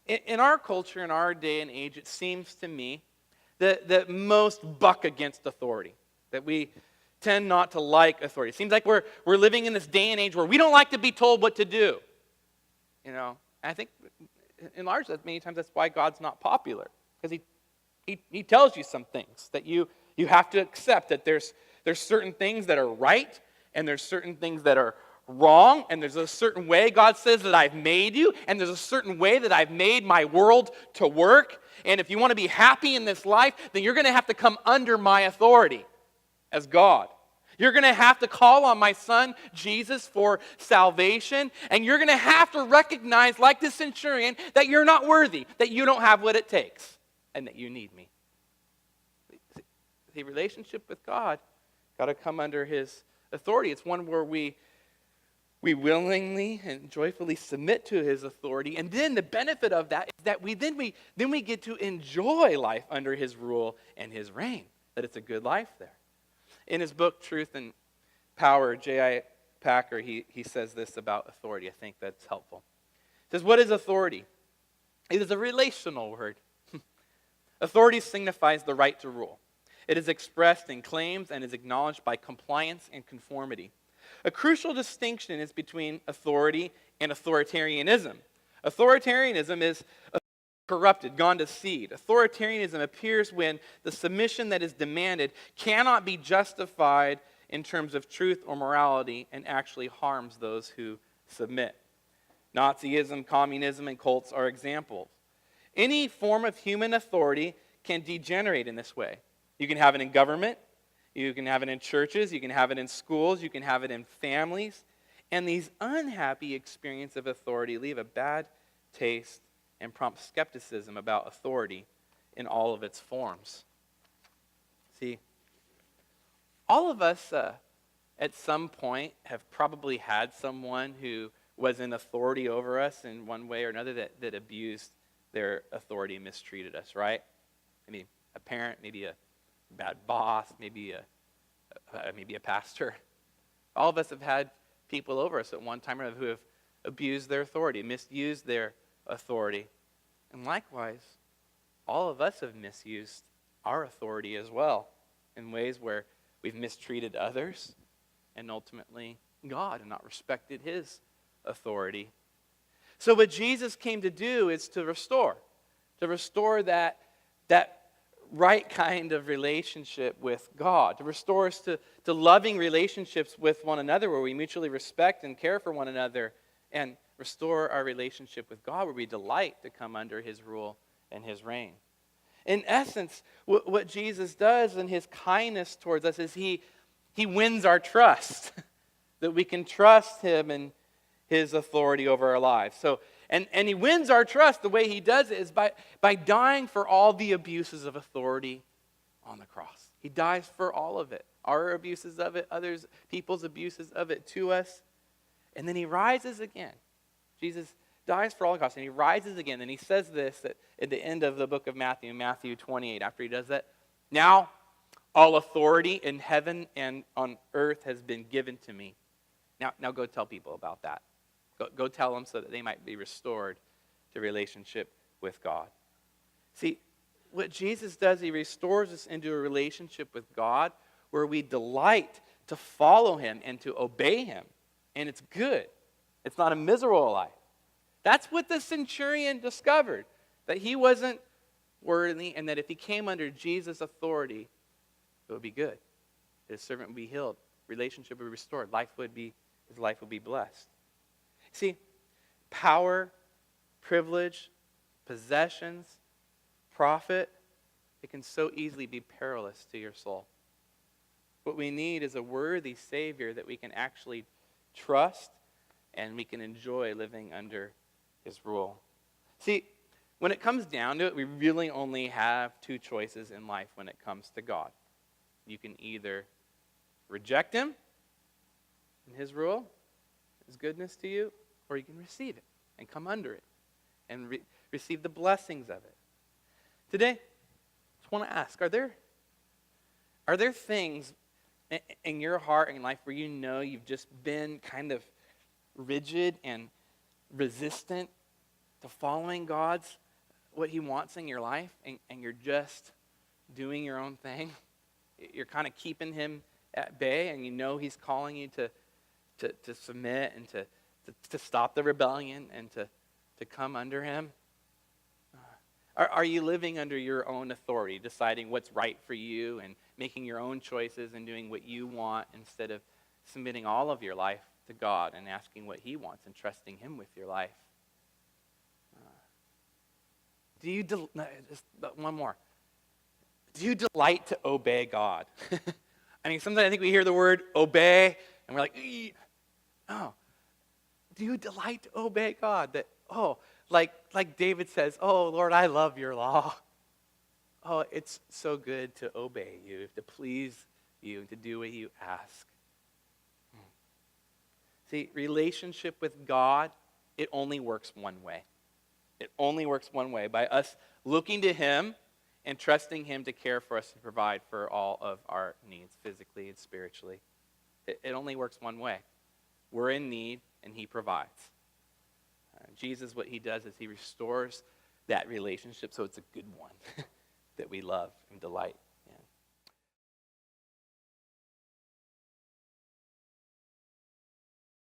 in our culture, in our day and age, it seems to me that most buck against authority, that we tend not to like authority. It seems like we're living in this day and age where we don't like to be told what to do. You know, and I think in large, that many times that's why God's not popular, because he tells you some things that you have to accept, that there's certain things that are right, and there's certain things that are wrong, and there's a certain way God says that I've made you, and there's a certain way that I've made my world to work, and if you want to be happy in this life, then you're going to have to come under my authority as God. You're going to have to call on my son, Jesus, for salvation, and you're going to have to recognize, like the centurion, that you're not worthy, that you don't have what it takes, and that you need me. The relationship with God got to come under his authority. It's one where we willingly and joyfully submit to his authority, and then the benefit of that is that we get to enjoy life under his rule and his reign, that it's a good life there. In his book, Truth and Power, J.I. Packer, he says this about authority. I think that's helpful. He says, what is authority? It is a relational word. Authority signifies the right to rule. It is expressed in claims and is acknowledged by compliance and conformity. A crucial distinction is between authority and authoritarianism. Authoritarianism is corrupted, gone to seed. Authoritarianism appears when the submission that is demanded cannot be justified in terms of truth or morality and actually harms those who submit. Nazism, communism, and cults are examples. Any form of human authority can degenerate in this way. You can have it in government, you can have it in churches, you can have it in schools, you can have it in families. And these unhappy experiences of authority leave a bad taste and prompt skepticism about authority in all of its forms. See, all of us at some point have probably had someone who was in authority over us in one way or another that abused their authority and mistreated us, right? Maybe a parent, maybe a bad boss, maybe a pastor. All of us have had people over us at one time or another who have abused their authority, misused their authority. And likewise, all of us have misused our authority as well in ways where we've mistreated others and ultimately God and not respected his authority. So what Jesus came to do is to restore that right kind of relationship with God, to restore us to loving relationships with one another where we mutually respect and care for one another, and restore our relationship with God where we delight to come under his rule and his reign. In essence, what Jesus does in his kindness towards us is he wins our trust, that we can trust him and his authority over our lives. So, and he wins our trust. The way he does it is by dying for all the abuses of authority on the cross. He dies for all of it. Our abuses of it, others, people's abuses of it to us. And then he rises again. Jesus dies for all the costs, and he rises again. And he says this at the end of the book of Matthew, Matthew 28, after he does that. Now, all authority in heaven and on earth has been given to me. Now go tell people about that. Go tell them so that they might be restored to relationship with God. See, what Jesus does, he restores us into a relationship with God where we delight to follow him and to obey him. And it's good. It's not a miserable life. That's what the centurion discovered, that he wasn't worthy and that if he came under Jesus' authority, it would be good. His servant would be healed. Relationship would be restored. His life would be blessed. See, power, privilege, possessions, profit, it can so easily be perilous to your soul. What we need is a worthy Savior that we can actually trust and we can enjoy living under his rule. See, when it comes down to it, we really only have two choices in life when it comes to God. You can either reject him and his rule, his goodness to you, or you can receive it and come under it and receive the blessings of it. Today, I just want to ask, are there things in your heart and life where you know you've just been kind of rigid and resistant to following what he wants in your life, and you're just doing your own thing, you're kind of keeping him at bay, and you know he's calling you to submit and to stop the rebellion and to come under him? Are you living under your own authority, deciding what's right for you and making your own choices and doing what you want instead of submitting all of your life to God and asking what he wants and trusting him with your life? One more. Do you delight to obey God? I mean, sometimes I think we hear the word obey and we're like, "Ee." No. Do you delight to obey God? Like David says, oh, Lord, I love your law. Oh, it's so good to obey you, to please you, to do what you ask. See, relationship with God, it only works one way. It only works one way, by us looking to him and trusting him to care for us and provide for all of our needs, physically and spiritually. It only works one way. We're in need, and he provides. Jesus, what he does is he restores that relationship so it's a good one that we love and delight